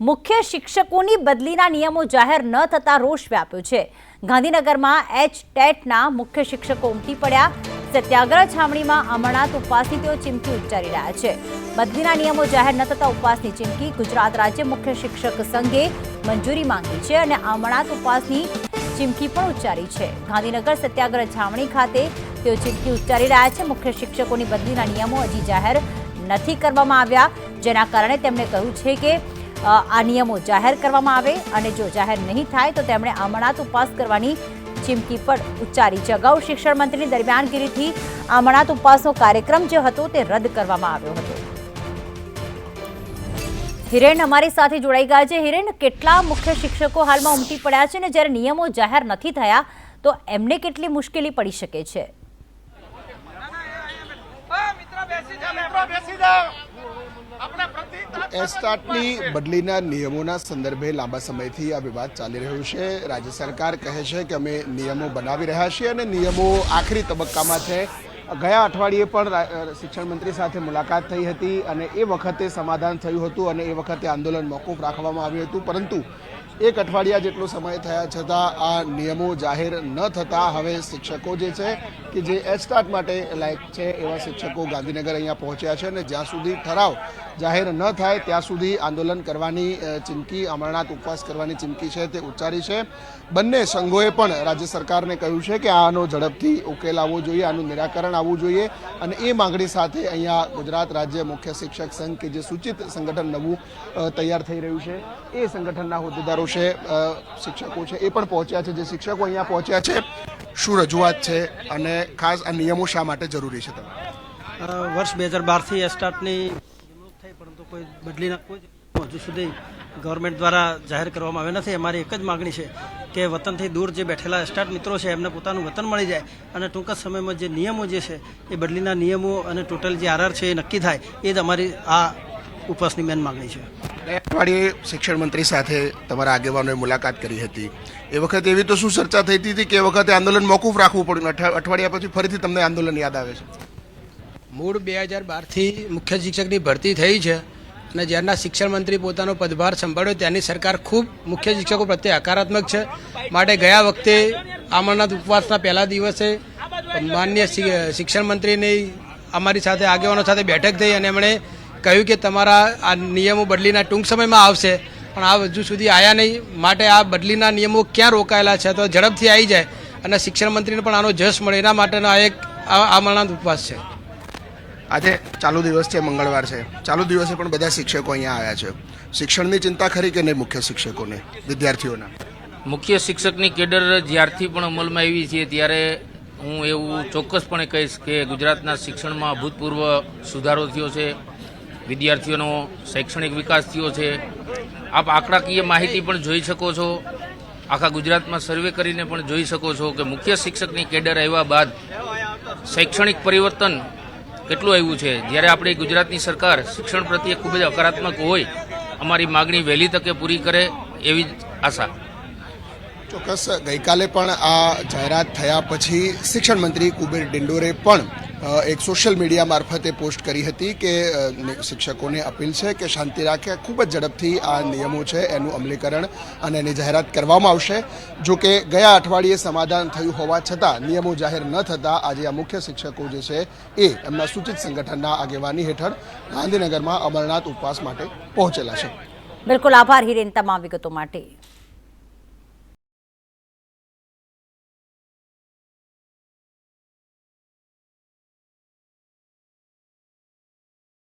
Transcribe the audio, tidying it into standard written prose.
મુખ્ય શિક્ષકોની બદલીના નિયમો જાહેર ન થતા રોષ વ્યાપ્યો છે। ગાંધીનગરમાં ટેટના મુખ્ય શિક્ષકો ઉમટી પડ્યા। સત્યાગ્રહ છાવણીમાં અમરનાથ ઉપવાસની તેઓ ચીમકી ઉચ્ચારી રહ્યા છે। બદલીના નિયમો જાહેર ન થતા ઉપવાસની ચીમકી। ગુજરાત રાજ્ય મુખ્ય શિક્ષક સંઘે મંજૂરી માંગી છે અને અમરનાથ ઉપવાસની ચીમકી પણ ઉચ્ચારી છે। ગાંધીનગર સત્યાગ્રહ છાવણી ખાતે તેઓ ચીમકી ઉચ્ચારી રહ્યા છે। મુખ્ય શિક્ષકોની બદલીના નિયમો હજી જાહેર નથી કરવામાં આવ્યા, જેના કારણે તેમણે કહ્યું છે કે આ નિયમો જાહેર કરવામાં આવે અને જો જાહેર નહીં થાય તો તેમણે અમરનાથ ઉપવાસ કરવાની ચીમકી પણ ઉચ્ચારી છે। અગાઉ શિક્ષણ મંત્રીની દરમિયાનગીરીથી અમરનાથ ઉપવાસનો કાર્યક્રમ જે હતો તે રદ કરવામાં આવ્યો હતો। હિરેન અમારી સાથે જોડાઈ ગયા છે। હિરેન, કેટલા મુખ્ય શિક્ષકો હાલમાં ઉમટી પડ્યા છે અને જ્યારે નિયમો જાહેર નથી થયા તો એમને કેટલી મુશ્કેલી પડી શકે છે? એસટાટની બદલીના નિયમોના સંદર્ભે લાંબા સમયથી આ વિવાદ ચાલી રહ્યો છે। રાજ્ય સરકાર કહે છે કે અમે નિયમો બનાવી રહ્યા છીએ અને નિયમો આખરી તબક્કામાં છે। ગયા અઠવાડિયે પણ શિક્ષણ મંત્રી સાથે મુલાકાત થઈ હતી અને એ વખતે સમાધાન થયું હતું અને એ વખતે આંદોલન મોકૂફ રાખવામાં આવ્યું હતું, પરંતુ એક અઠવાડિયા જેટલો સમય થયા છતાં આ નિયમો જાહેર ન થતાં હવે શિક્ષકો જે છે કે જે એસટાટ માટે લાયક છે એવા શિક્ષકો ગાંધીનગર અહીંયા પહોંચ્યા છે અને જ્યાં સુધી ઠરાવ જાહેર ન થાય ત્યાં સુધી આંદોલન કરવાની ચીમકી, અમરનાથ ઉપવાસ કરવાની ચીમકી છે તે ઉચ્ચારી છે। બંને સંઘોએ પણ રાજ્ય સરકારને કહ્યું છે કે આનો ઝડપથી ઉકેલ આવવો જોઈએ, આનું નિરાકરણ આવવું જોઈએ અને એ માંગણી સાથે અહીંયા ગુજરાત રાજ્ય મુખ્ય શિક્ષક સંઘ કે જે સૂચિત સંગઠન નવું તૈયાર થઈ રહ્યું છે એ સંગઠનના હોદ્દેદારો છે, શિક્ષકો છે, એ પણ પહોંચ્યા છે। જે શિક્ષકો અહીંયા પહોંચ્યા છે, શું રજૂઆત છે અને ખાસ આ નિયમો શા માટે જરૂરી છે? વર્ષ 2012થી એસટાટની નિમણૂક થઈ, પરંતુ કોઈ બદલીના કોઈ હજુ સુધી ગવર્મેન્ટ દ્વારા જાહેર કરવામાં આવ્યો નથી। અમારી એક જ માગણી છે કે વતનથી દૂર જે બેઠેલા એસટાટ મિત્રો છે એમને પોતાનું વતન મળી જાય અને ટૂંક જ સમયમાં જે નિયમો જે છે એ બદલીના નિયમો અને ટોટલ જે આરઆર છે એ નક્કી થાય, એ જ અમારી આ ઉપવાસની મેન માગણી છે। અઠવાડિયે શિક્ષણ મંત્રી સાથે તમારા આગેવાનોએ મુલાકાત કરી હતી, એ વખતે એવી તો શું ચર્ચા થઈ હતી કે એ વખતે આંદોલન મોકૂફ રાખવું પડ્યું, અઠવાડિયા પછી ફરીથી તમને આંદોલન યાદ આવે છે? મૂળ 2012થી મુખ્ય શિક્ષકની ભરતી થઈ છે અને જ્યારના શિક્ષણ મંત્રી પોતાનો પદભાર સંભાળ્યો ત્યાંની સરકાર ખૂબ મુખ્ય શિક્ષકો પ્રત્યે હકારાત્મક છે। માટે ગયા વખતે અમરનાથ ઉપવાસના પહેલા દિવસે માન્ય શિક્ષણ મંત્રીની અમારી સાથે આગેવાનો સાથે બેઠક થઈ અને એમણે કહ્યું કે તમારા આ નિયમો બદલીના ટૂંક સમયમાં આવશે, પણ આ હજુ સુધી આવ્યા નહીં। માટે આ બદલીના નિયમો ક્યાં રોકાયેલા છે તો ઝડપથી આવી જાય અને શિક્ષણ મંત્રીને પણ આનો જશ મળે, એના માટેનો આ એક અમરનાથ ઉપવાસ છે। આજે ચાલુ દિવસ છે, મંગળવાર છે, ચાલુ દિવસે પણ બધા શિક્ષકો અહીંયા આવ્યા છે। શિક્ષણની ચિંતા ખરી કે નહીં મુખ્ય શિક્ષકોને, વિદ્યાર્થીઓના? મુખ્ય શિક્ષકની કેડર જ્યારથી પણ અમલમાં આવી છે ત્યારે હું એવું ચોક્કસપણે કહીશ કે ગુજરાતના શિક્ષણમાં અભૂતપૂર્વ સુધારો થયો છે, વિદ્યાર્થીઓનો શૈક્ષણિક વિકાસ થયો છે। આપ આંકડાકીય માહિતી પણ જોઈ શકો છો, આખા ગુજરાતમાં સર્વે કરીને પણ જોઈ શકો છો કે મુખ્ય શિક્ષકની કેડર આવ્યા બાદ શૈક્ષણિક પરિવર્તન કેટલું આવ્યું છે। જ્યારે આપણી ગુજરાતની સરકાર શિક્ષણ પ્રત્યે ખૂબ જ હકારાત્મક હોય, અમારી માગણી વહેલી તકે પૂરી કરે એવી જ આશા। ચોક્કસ ગઈકાલે પણ આ જાહેરાત થયા પછી શિક્ષણ મંત્રી કુબેર ડિંડોરે પણ એક સોશિયલ મીડિયા મારફતે પોસ્ટ કરી હતી કે શિક્ષકોને અપીલ છે કે શાંતિ રાખે, ખૂબ જ ઝડપથી આ નિયમો છે એનું અમલીકરણ અને એની જાહેરાત કરવામાં આવશે। જો કે ગયા અઠવાડિયે સમાધાન થયું હોવા છતાં નિયમો જાહેર ન થતાં આજે આ મુખ્ય શિક્ષકો જે છે એ એમના સૂચિત સંગઠનના આગેવાની હેઠળ ગાંધીનગરમાં અમરનાથ ઉપવાસ માટે પહોંચેલા છે। બિલકુલ, આભાર હિરેન તમામ વિગતો માટે।